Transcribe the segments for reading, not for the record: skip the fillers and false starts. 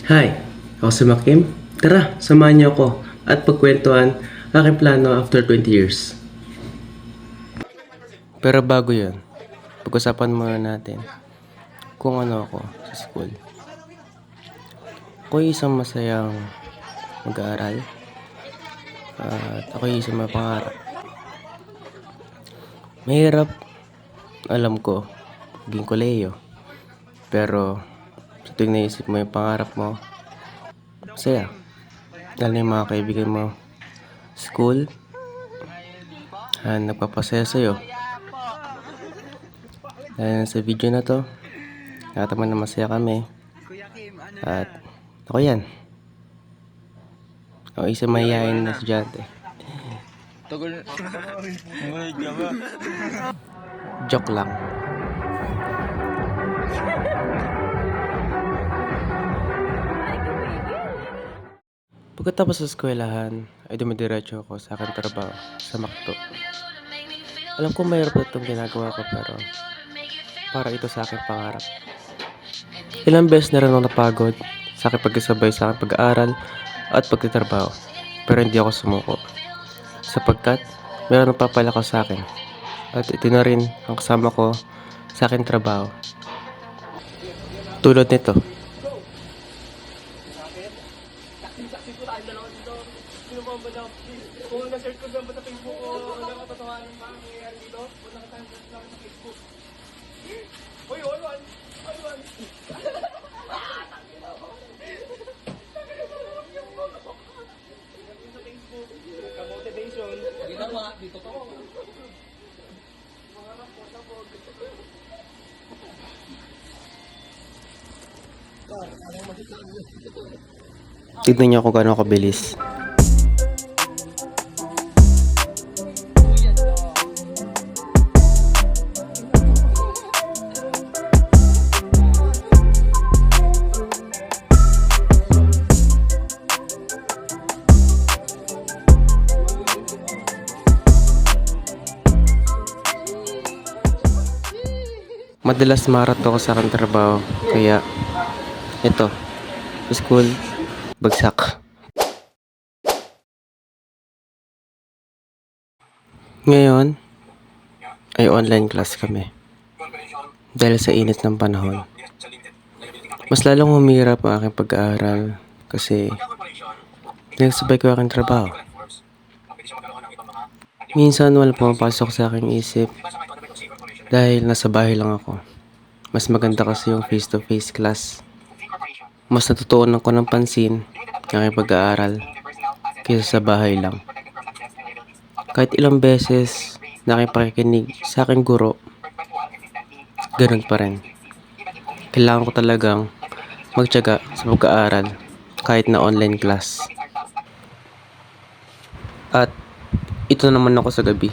Hi, ako si Makim. Tara, samahan niyo ako at pagkwentuhan aking plano after 20 years. Pero bago yun, pag-usapan muna natin kung ano ako sa school. Ako isang masayang mag-aaral at ako isang may pangarap. Mahirap, alam ko, maging koleyo. Pero sa tuwing naisip mo yung pangarap mo, masaya. Dahil na yung mga kaibigan mo, school, nagpapasaya sa'yo. Dahil sa video na to, nakataman na masaya kami. At ako yan. Ako isang mahihayin na estudyante. Joke lang. Pagkatapos sa eskwelahan, ay dumidiretso ako sa aking trabaho sa McDo. Alam ko mayroon pa itong ginagawa ko pero para ito sa aking pangarap. Ilang beses na rin ako napagod sa aking pagkasabay sa aking pag-aaral at pagtatrabaho. Pero hindi ako sumuko. Sapagkat meron ang papalako sa akin. At ito na rin ang kasama ko sa aking trabaho. Tulad nito. Tignan niyo kung gaano kabilis. Madalas marato ako sa aking trabaho, kaya ito, sa school, bagsak. Ngayon, ay online class kami. Dahil sa init ng panahon. Mas lalong humirap ang aking pag-aaral kasi nagsabay ko aking trabaho. Minsan wala pumapasok sa aking isip dahil nasa bahay lang ako. Mas maganda kasi yung face-to-face class. Mas natutuunan ko ng pansin ang aking pag-aaral kaysa sa bahay lang. Kahit ilang beses na aking pakikinig sa aking guro, ganun pa rin. Kailangan ko talagang magtiyaga sa pag-aaral kahit na online class. At ito naman ako sa gabi.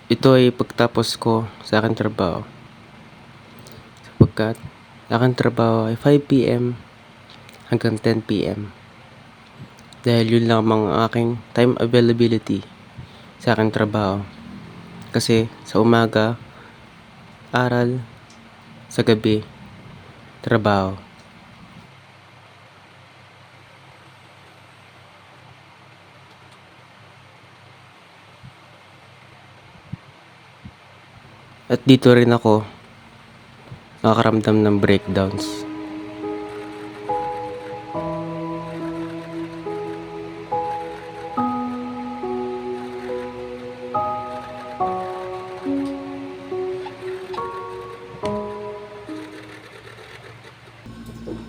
Ito ay pagtapos ko sa aking trabaho. Sapagkat aking trabaho ay 5 p.m. hanggang 10 p.m. Dahil yun lang ang aking time availability sa aking trabaho. Kasi sa umaga, aral, sa gabi, trabaho. At dito rin ako nakakaramdam ng breakdowns.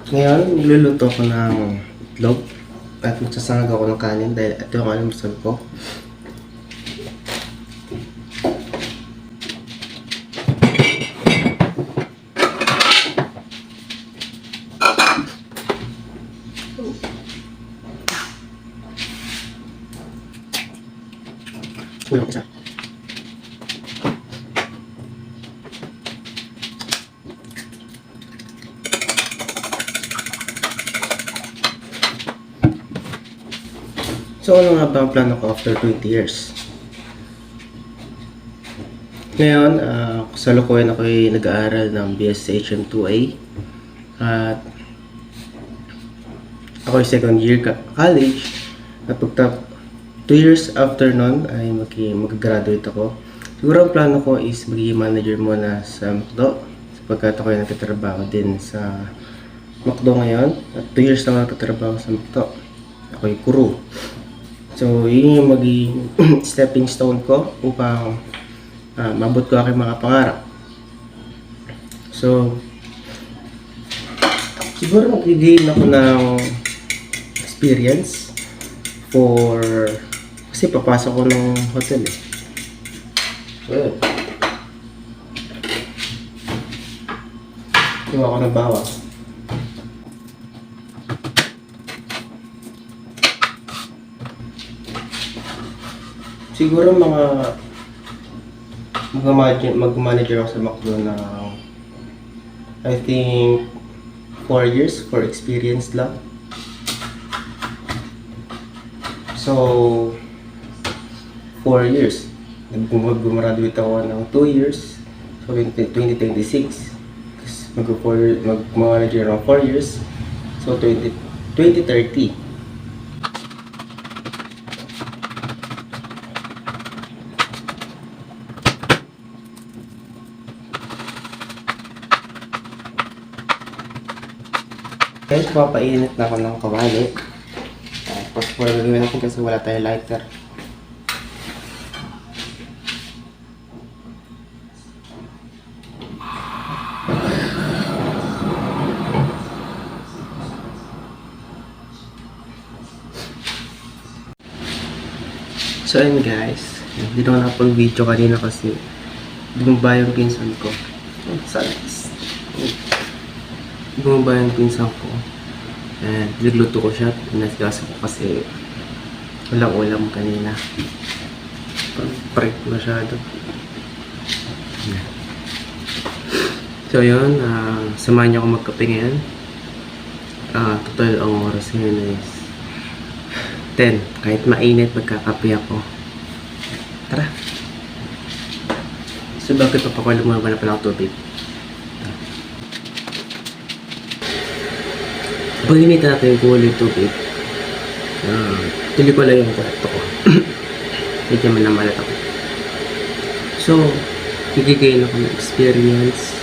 Ngayon, niluluto ko ng itlog at magsasangag ako ng kanin dahil ito yung almusal ko. Uy, isa. So ano nga ba ang plano ko after 20 years? Ngayon, kasalukuyan ako'y nag-aaral ng BSHM 2A At ako yung second year college. At pagtap 2 years after nun ay mag-graduate ako. Siguro ang plano ko is magiging manager muna sa McDo, sapagkat ako yung nagtatrabaho din sa McDo ngayon. At 2 years na ako nagtatrabaho sa McDo. Ako yung crew. So yun yung magiging stepping stone ko upang mabot ko aking mga pangarap. So siguro mag-gain ako ng experience kasi papasok ko ng hotel eh. Well, iwa ko ng bawang. Siguro mag-manager ako sa McDo na I think 4 years for experience lang. So 4 years. Mag-graduate ako ng 2 years. So 2026. Mag-manager ng 4 years. So 2030. Guys, papainit na ako ng kawali. Tapos gagawin natin kasi wala tayong lighter. So ayun guys, hindi na ako nakapag-video kanina kasi bumaba yung pinsan ko. Bumaba yung pinsan ko. And nagluto ko siya. Pinasgasa ko kasi walang ulam kanina. Break masyado. So yun, samahan niyo ako magkape ngayon. Total ang oras ngayon is 10. Kahit mainit, magkakape ako. Tara! So bakit pa ako lumaba na pala ang tubig? Pag inita natin yung kulay tubig, tuloy ko lang yung kwarto ko. Medyo manamalat ako. So, nagigay ako ng experience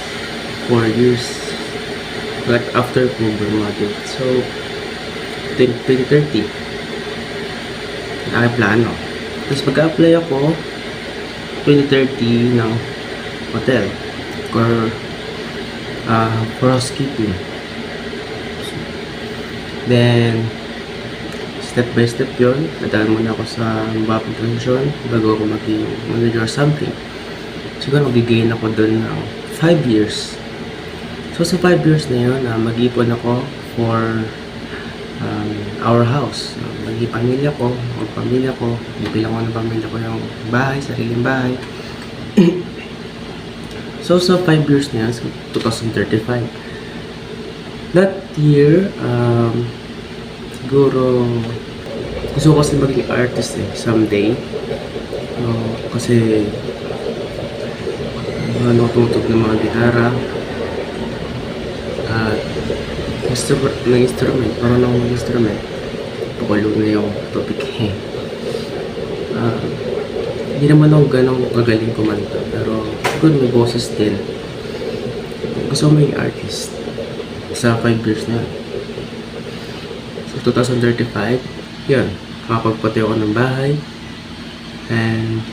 4 years. But after ko graduate. So, 2030. Aking plano. Tapos pag-apply ako, 2030 ng hotel. For housekeeping. Then, step by step yun. Nadaan muna ako sa mababang posisyon bago ako maging manager or something. Siguro mag-gain ako doon ng 5 years. So, sa 5 years na yun, mag-ipon ako for our house. Mag-ipamilya ko, magpamilya ko, bibilang ko ng pamilya ko yung bahay, sariling bahay. So, sa 5 years na yan, so 2035. That year, siguro gusto ko kasi maging artist someday. Kasi natutog ng mga gitara at mag-instrument, parang ako mag-instrument. Pakulo na yung topic eh. Hindi naman ako ganong kagaling kumanta, pero siguro may boses din. Gusto ko maging artist sa 5 years na. So 2035, yun, makapagpati ako ng bahay and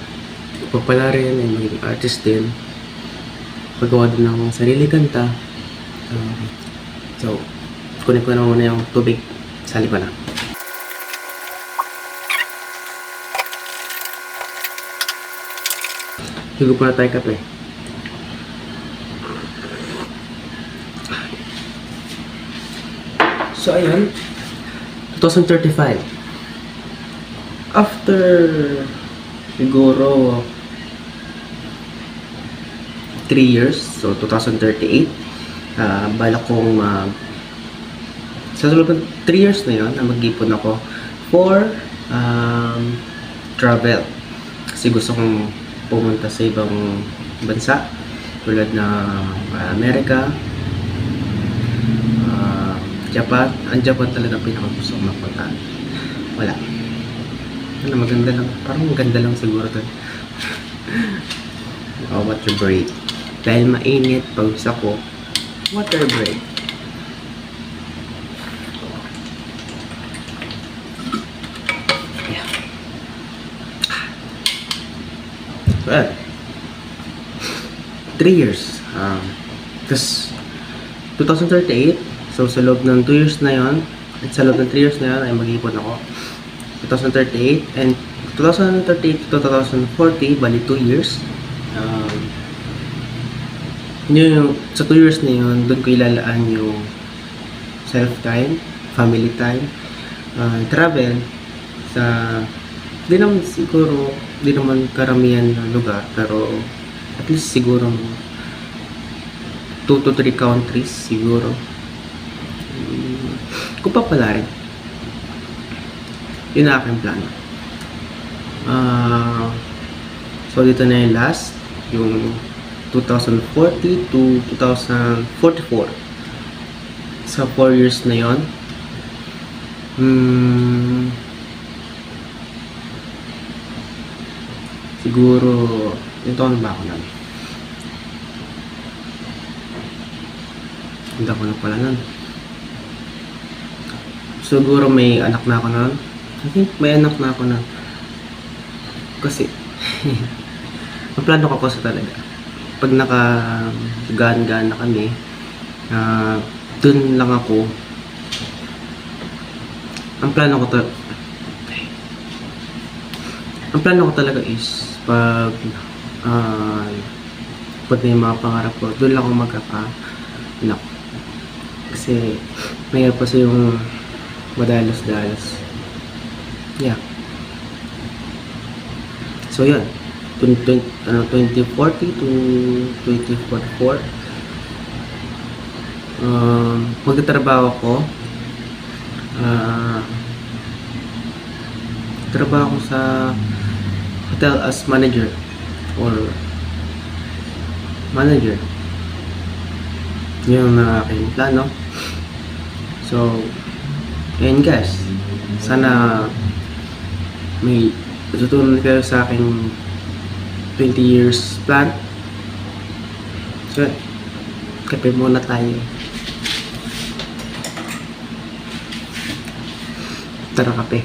pagpala rin ay maging artist din, paggawa din ng sarili kanta. So kunin ko na muna yung tubig, sali ko na. Higo pa na tayo kape. So ayun, 2035. After siguro 3 years, so 2038, balak kong sa loob ng 3 years na yun, mag-ipon ako for travel. Kasi gusto kong pumunta sa ibang bansa tulad na Amerika, Japan, ang Japan talaga pinakagusto ko mapuntahan. Wala. Ano, maganda lang. Parang maganda lang siguro to. Oh, water break. Dahil mainit, pag gusto ko, water break. Yeah. Well, 3 years. Tapos, 2038. So, sa loob ng 2 years na yon, at sa loob ng 3 years na yon, ay mag-ipon ako. 2038 and 2038 to 2040, bali 2 years. Yung, sa 2 years na yun, doon ko ilalaan yung self-time, family time, travel, sa, di naman siguro, di naman karamihan na lugar, pero at least siguro 2 to 3 countries siguro. Kung pa pala rin, yun ang aking plano. So dito na yung last, yung 2040 to 2044. Sa 4 years na yon, siguro, yung taon ba ako nun? Hindi ako na pala nun. Siguro may anak na ako nun. I think may anak na ako nun. Kasi, ang plano ko kasi talaga, pag naka-gaan-gaan na kami, dun lang ako. Ang plano ko talaga is pag may mga pangarap ko, dun lang ako magkaka-anak. Kasi mayroon pa sa yung madalos-dalos. Yeah. So yun, 2040 to 2044, magtatrabaho ko. Trabaho ko sa hotel as manager or manager. Yun ang aking plano. So, ayun guys, sana may natutunan kayo sa aking 20 years plan. So, kape muna tayo. Tara, kape.